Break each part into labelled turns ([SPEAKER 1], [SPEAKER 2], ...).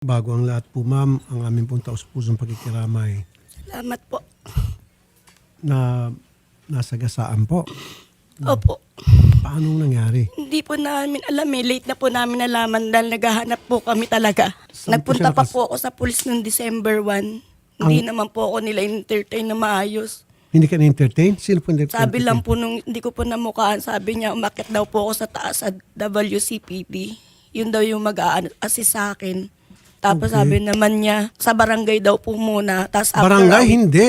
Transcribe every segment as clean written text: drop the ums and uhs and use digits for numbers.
[SPEAKER 1] Bago ang lahat po, ma'am, ang aming pong taus-pusong pakikiramay
[SPEAKER 2] Salamat po.
[SPEAKER 1] na nasagasaan po.
[SPEAKER 2] Opo.
[SPEAKER 1] Paano nangyari?
[SPEAKER 2] Hindi po namin alam eh. Late na po namin nalaman dahil naghahanap po kami talaga.
[SPEAKER 1] Saan po
[SPEAKER 2] Nagpunta
[SPEAKER 1] siya
[SPEAKER 2] pa po ako sa pulis noong December 1. Hindi naman po ako nila entertain na maayos.
[SPEAKER 1] Hindi ka na-entertain? Sino po entertain?
[SPEAKER 2] Sabi lang po nung hindi ko po namukaan, sabi niya umakit daw po ako sa taas sa WCPD. Yun daw yung mag-a-assist sa akin. Tapos
[SPEAKER 1] Okay.
[SPEAKER 2] sabi naman niya, sa barangay daw po muna. Tapos after
[SPEAKER 1] Barangay,
[SPEAKER 2] a week-
[SPEAKER 1] hindi.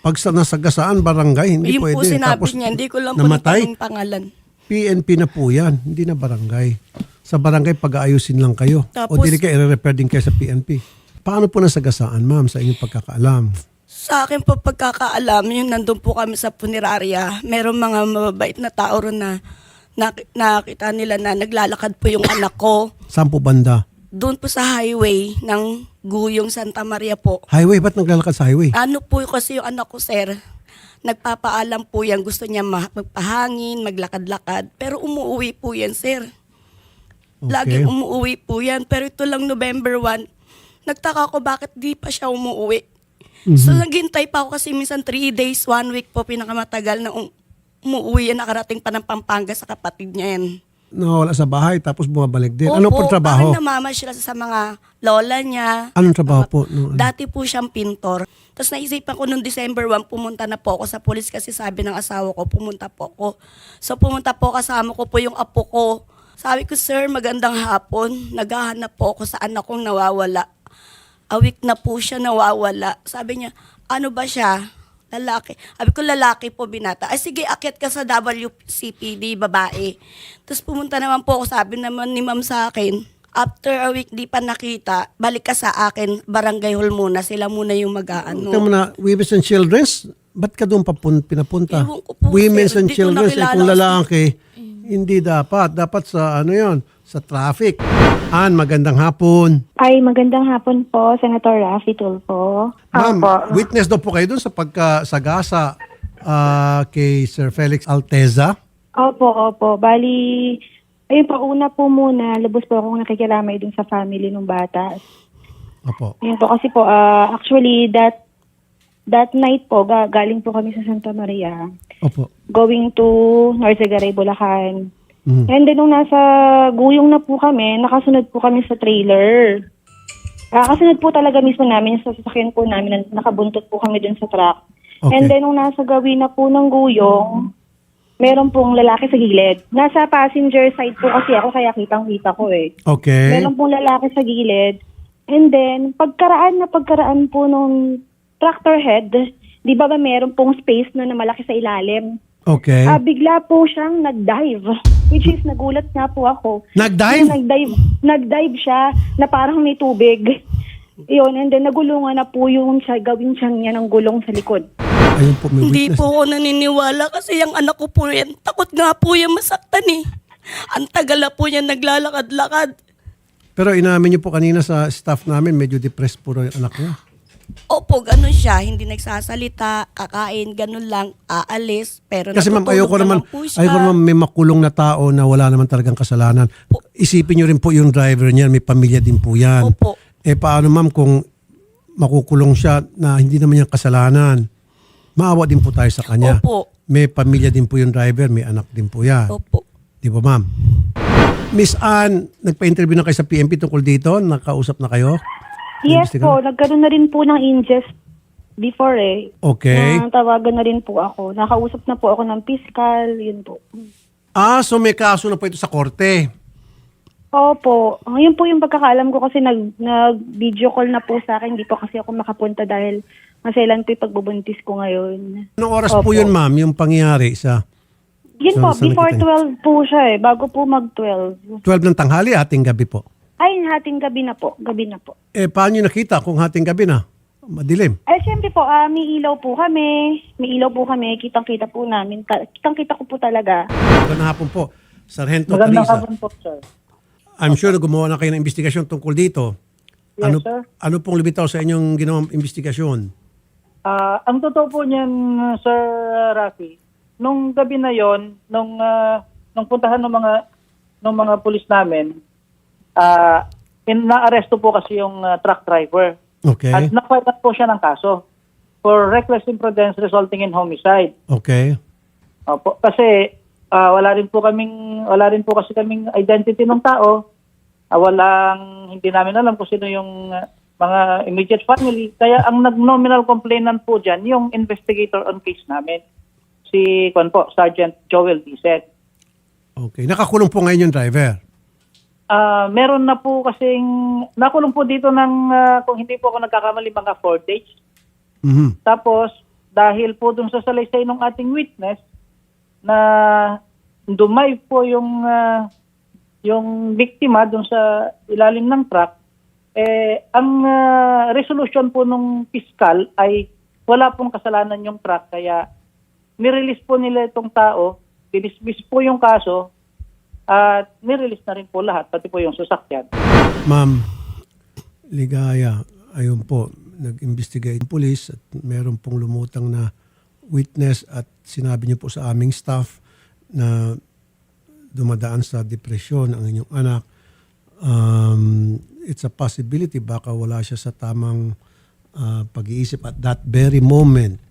[SPEAKER 1] Pag sa nasagasaan, barangay, hindi
[SPEAKER 2] Yun
[SPEAKER 1] pwede.
[SPEAKER 2] po sinabi
[SPEAKER 1] Tapos
[SPEAKER 2] niya, hindi ko lang po
[SPEAKER 1] namatay,
[SPEAKER 2] natanong pangalan.
[SPEAKER 1] PNP na po yan, hindi na barangay. Sa barangay, pag-aayusin lang kayo. O
[SPEAKER 2] Tapos-
[SPEAKER 1] dili kayo, i-refer din kayo sa PNP. Paano po nasagasaan, ma'am, sa inyong pagkakaalam?
[SPEAKER 2] Sa akin po pagkakaalam, yung nandun po kami sa punerarya, merong mga mababait na tao ron na nakita nila na naglalakad po yung anak ko.
[SPEAKER 1] Saan po banda?
[SPEAKER 2] Doon po sa highway ng Guyong Santa Maria po.
[SPEAKER 1] Highway, ba't naglalakad sa highway?
[SPEAKER 2] Ano po kasi yung anak ko, sir, nagpapaalam po yan, gusto niya magpahangin, maglakad-lakad. Pero umuwi po yan, sir. Laging umuwi po yan. Pero ito lang November 1, nagtaka ko bakit di pa siya umuwi. So naghintay pa ako kasi minsan 3 days, 1 week po pinakamatagal na umuwi yan, nakarating pa ng Pampanga sa kapatid niya yan.
[SPEAKER 1] Nawala sa bahay, tapos bumabalik din. Ano po trabaho?
[SPEAKER 2] Parang namamasyal sa mga lola niya.
[SPEAKER 1] Anong trabaho po? No, ano?
[SPEAKER 2] Dati po siyang pintor. Tapos naisipan ko noong December 1, pumunta na po ako sa pulis kasi sabi ng asawa ko, pumunta po ako. So pumunta po, kasama ko po yung apo ko. Sabi ko, sir, magandang hapon. Naghahanap po ako sa anak kong nawawala. A week na po siya nawawala. Sabi niya, ano ba siya? Lalaki. Sabi ko, lalaki po, binata. Ay sige, akyat ka sa WCPD, babae. Tapos pumunta naman po ako, sabi naman ni ma'am sa akin, after a week di pa nakita, balik ka sa akin, barangay hall muna, sila muna yung mag-aano.
[SPEAKER 1] Tingnan mo na, Women's and Children's, ba't ka doon pinapunta?
[SPEAKER 2] Ewan ko po,
[SPEAKER 1] Women's
[SPEAKER 2] sir.
[SPEAKER 1] and
[SPEAKER 2] Hindi ko
[SPEAKER 1] Children's,
[SPEAKER 2] nakilala
[SPEAKER 1] kung
[SPEAKER 2] kasi.
[SPEAKER 1] lalaki, hindi dapat. Dapat sa ano yon, sa traffic. Ann, magandang hapon.
[SPEAKER 3] Ay, magandang hapon po, Senator Raffy Tulfo.
[SPEAKER 1] Ma'am,
[SPEAKER 3] Opo.
[SPEAKER 1] witness daw po kayo doon sa pagkasagasa kay Sir Felix Alteza.
[SPEAKER 3] Opo. Bali, ayun po, una po muna, lubos po akong nakikilamay dun sa family ng bata.
[SPEAKER 1] Opo.
[SPEAKER 3] Yun po, kasi po, actually, that night po, galing po kami sa Santa Maria,
[SPEAKER 1] Opo.
[SPEAKER 3] going to Norzagaray, Bulacan.
[SPEAKER 1] Mhm.
[SPEAKER 3] And then, nung nasa Guyong na po kami, nakasunod po kami sa trailer. Kasunod po talaga mismo namin sa sasakyan po namin, nakabuntot po kami dun sa truck.
[SPEAKER 1] Okay.
[SPEAKER 3] And then, nung nasa gawin na po ng Guyong, meron pong lalaki sa gilid. Nasa passenger side po kasi ako, kaya kitang-kita ko eh.
[SPEAKER 1] Okay.
[SPEAKER 3] Meron pong lalaki sa gilid. And then, pagkaraan po nung tractor head, di ba meron pong space na malaki sa ilalim?
[SPEAKER 1] Okay.
[SPEAKER 3] Bigla po siyang nag-dive. Which is, nagulat nga po ako.
[SPEAKER 1] Nag-dive?
[SPEAKER 3] Nag-dive siya na parang may tubig. Yun, and then nagulungan na po yung gawin siyang niya ng gulong sa likod.
[SPEAKER 1] Ayun po, may
[SPEAKER 2] Hindi
[SPEAKER 1] witness.
[SPEAKER 2] po ako naniniwala kasi yung anak ko po yan, takot nga po yan masaktan eh. Ang tagal na po yan naglalakad-lakad.
[SPEAKER 1] Pero inamin niyo po kanina sa staff namin, medyo depressed po raw yung anak niya.
[SPEAKER 2] Opo, ganun siya. Hindi nagsasalita, kakain, ganun lang, aalis. Pero
[SPEAKER 1] Kasi ma'am,
[SPEAKER 2] natutulog po siya.
[SPEAKER 1] ayoko naman may makulong na tao na wala naman talagang kasalanan. Isipin niyo rin po yung driver niyan, may pamilya din po yan.
[SPEAKER 2] Opo.
[SPEAKER 1] Paano ma'am kung makukulong siya na hindi naman niyang kasalanan? Maawa din po tayo sa kanya.
[SPEAKER 2] Opo.
[SPEAKER 1] May pamilya din po yung driver, may anak din po yan.
[SPEAKER 2] Opo.
[SPEAKER 1] Di ba ma'am? Miss Ann, nagpa-interview na kayo sa PNP tungkol dito? Nakausap na kayo?
[SPEAKER 3] Yes po, nagkaroon na rin po ng ingest before eh.
[SPEAKER 1] Okay.
[SPEAKER 3] Tawagan na rin po ako. Nakausap na po ako ng fiscal, yun po.
[SPEAKER 1] So may kaso na po ito sa korte.
[SPEAKER 3] Opo. Yun po yung pagkakaalam ko kasi nag-video call na po sa akin. Hindi po kasi ako makapunta dahil masailan po yung pagbubuntis ko ngayon.
[SPEAKER 1] Anong oras po
[SPEAKER 3] Opo.
[SPEAKER 1] yun ma'am, yung pangyari sa
[SPEAKER 3] Yun po,
[SPEAKER 1] Saan
[SPEAKER 3] before
[SPEAKER 1] nakita
[SPEAKER 3] 12 po siya eh. Bago po mag-12.
[SPEAKER 1] 12 ng tanghali, ating gabi po?
[SPEAKER 3] Ay, hating gabi na po. Gabi na po.
[SPEAKER 1] Paano nyo nakita kung hating gabi na? Madilim.
[SPEAKER 3] Siyempre po, may ilaw po kami. May ilaw po kami. Kitang-kita po namin. Kitang-kita ko po talaga.
[SPEAKER 1] Magandang hapon po, Sargento Teresa.
[SPEAKER 4] po, sir.
[SPEAKER 1] I'm sure na gumawa na kayo ng investigasyon tungkol dito.
[SPEAKER 4] Yes, sir.
[SPEAKER 1] Ano pong lumitaw sa inyong ginawang investigasyon?
[SPEAKER 4] Ang totoo po niyan, Sir Rafi, nung gabi na yon, nung puntahan ng mga pulis namin, naaresto po kasi yung truck driver.
[SPEAKER 1] Okay.
[SPEAKER 4] At na-file na po siya ng kaso for reckless imprudence resulting in homicide.
[SPEAKER 1] Okay.
[SPEAKER 4] Opo, kasi wala rin po kasi kaming identity ng tao. Hindi namin alam kung sino yung mga immediate family. Kaya ang nag-nominal complainant po dyan, yung investigator on case namin, si Sergeant Joel Dizet.
[SPEAKER 1] Okay. Nakakulong po ngayon yung driver.
[SPEAKER 4] Meron na po kasing, nakulong po dito ng, kung hindi po ako nagkakamali, mga 4 days.
[SPEAKER 1] Mhm.
[SPEAKER 4] Tapos, dahil po dun sa salaysay ng ating witness, na dumay po yung biktima dun sa ilalim ng truck, ang resolution po nung piskal ay wala pong kasalanan yung truck, kaya nirelease po nila itong tao, dinismiss po yung kaso, at nirelease na rin po lahat, pati po yung sasakyan.
[SPEAKER 1] Ma'am Ligaya, ayun po, nag-investigate yung police at meron pong lumutang na witness at sinabi niyo po sa aming staff na dumadaan sa depresyon ang inyong anak. It's a possibility baka wala siya sa tamang pag-iisip at that very moment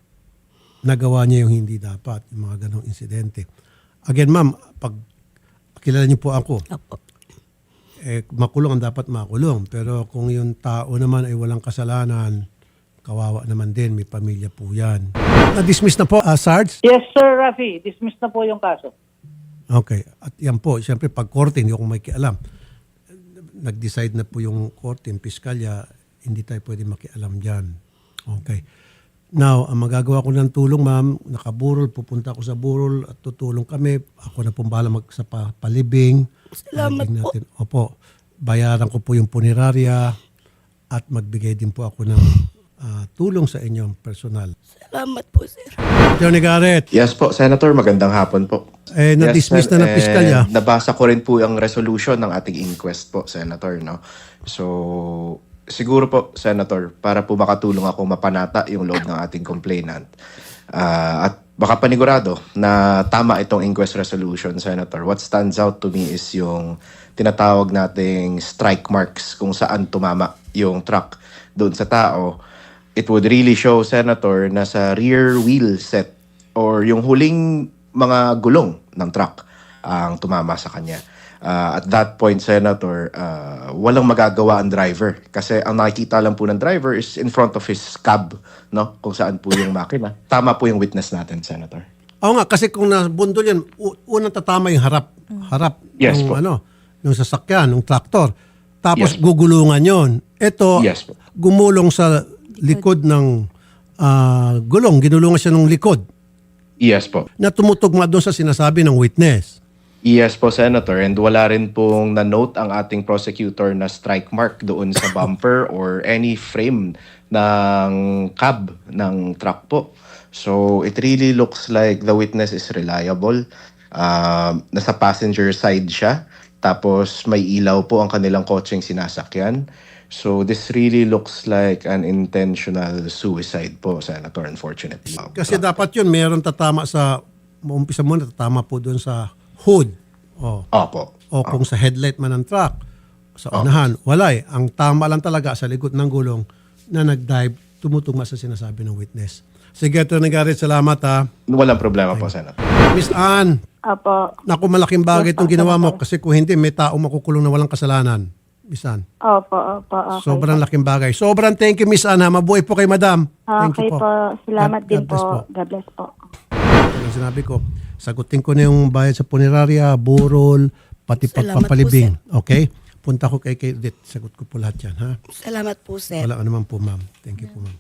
[SPEAKER 1] nagawa niya yung hindi dapat, yung mga ganong insidente. Again, ma'am, pag kilala niyo po ako,
[SPEAKER 2] Opo.
[SPEAKER 1] makulong ang dapat makulong. Pero kung yung tao naman ay walang kasalanan, kawawa naman din, may pamilya po yan. Na-dismiss na po, Sarge?
[SPEAKER 4] Yes, Sir Rafi, dismiss na po yung kaso.
[SPEAKER 1] Okay. At yan po, siyempre pag korte, hindi ako may kialam. Nag-decide na po yung korte, yung piskalya, hindi tayo pwede makialam dyan. Okay. Now, ang magagawa ko ng tulong, ma'am, nakaburol, pupunta ako sa burol at tutulong kami. Ako na pong bahala sa palibing.
[SPEAKER 2] Salamat po.
[SPEAKER 1] Opo. Bayaran ko po yung punerarya at magbigay din po ako ng tulong sa inyong personal.
[SPEAKER 2] Salamat po, sir.
[SPEAKER 1] Johnny Garrett,
[SPEAKER 5] Yes po, Senator. Magandang hapon po.
[SPEAKER 1] na-dismiss
[SPEAKER 5] Yes,
[SPEAKER 1] na ng piskalya.
[SPEAKER 5] Nabasa ko rin po yung resolution ng ating inquest po, Senator. No? So, siguro po, Senator, para po makatulong ako mapanata yung load ng ating complainant. At baka panigurado na tama itong inquest resolution, Senator. What stands out to me is yung tinatawag nating strike marks kung saan tumama yung truck doon sa tao. It would really show, Senator, na sa rear wheel set or yung huling mga gulong ng truck ang tumama sa kanya. At that point, Senator, walang magagawa ang driver kasi ang nakikita lang po ng driver is in front of his cab, no? Kung saan po yung makina. Tama po yung witness natin, Senator.
[SPEAKER 1] Oo nga, kasi kung nabundol yan, unang tatama yung harap
[SPEAKER 5] Yes
[SPEAKER 1] ng,
[SPEAKER 5] po.
[SPEAKER 1] yung sasakyan, ng traktor. Tapos
[SPEAKER 5] Yes.
[SPEAKER 1] gugulungan yon. Ito,
[SPEAKER 5] Yes po.
[SPEAKER 1] gumulong sa likod ng gulong. Ginulungan siya ng likod
[SPEAKER 5] Yes po.
[SPEAKER 1] na tumutugma doon sa sinasabi ng witness.
[SPEAKER 5] Yes po, Senator. And wala rin pong na-note ang ating prosecutor na strike mark doon sa bumper or any frame ng cab ng truck po. So, it really looks like the witness is reliable. Nasa passenger side siya. Tapos, may ilaw po ang kanilang kotseng sinasakyan. So, this really looks like an intentional suicide po, Senator, unfortunately.
[SPEAKER 1] Kasi dapat yun, mayroon tatama sa, umpisa muna, tatama po doon sa hood.
[SPEAKER 5] Opo.
[SPEAKER 1] O kung sa headlight man ng truck, sa unahan, wala eh. Ang tama lang talaga sa likod ng gulong na nag-dive, tumutugma sa sinasabi ng witness. Sige, Atty. Garrett, salamat ha.
[SPEAKER 5] Walang problema po, Senator.
[SPEAKER 1] Miss Ann,
[SPEAKER 3] Opo.
[SPEAKER 1] naku, malaking bagay itong ginawa mo kasi kung hindi, may taong makukulong na walang kasalanan. Miss Ann,
[SPEAKER 3] Opo, okay.
[SPEAKER 1] sobrang laking bagay. Sobrang thank you, Miss Ann ha. Mabuhay po kay Madam. Thank
[SPEAKER 3] Okay
[SPEAKER 1] you
[SPEAKER 3] po. Salamat
[SPEAKER 1] God
[SPEAKER 3] din
[SPEAKER 1] bless
[SPEAKER 3] po. God bless po.
[SPEAKER 1] Ang sinabi ko, sagutin ko na yung bayad sa punerarya, burol, pati
[SPEAKER 2] Salamat
[SPEAKER 1] pagpapalibing. Okay? Punta ko kay Edith. Sagot ko po lahat yan, ha?
[SPEAKER 2] Salamat po, sir.
[SPEAKER 1] Wala ka naman po, ma'am. Thank you po, ma'am.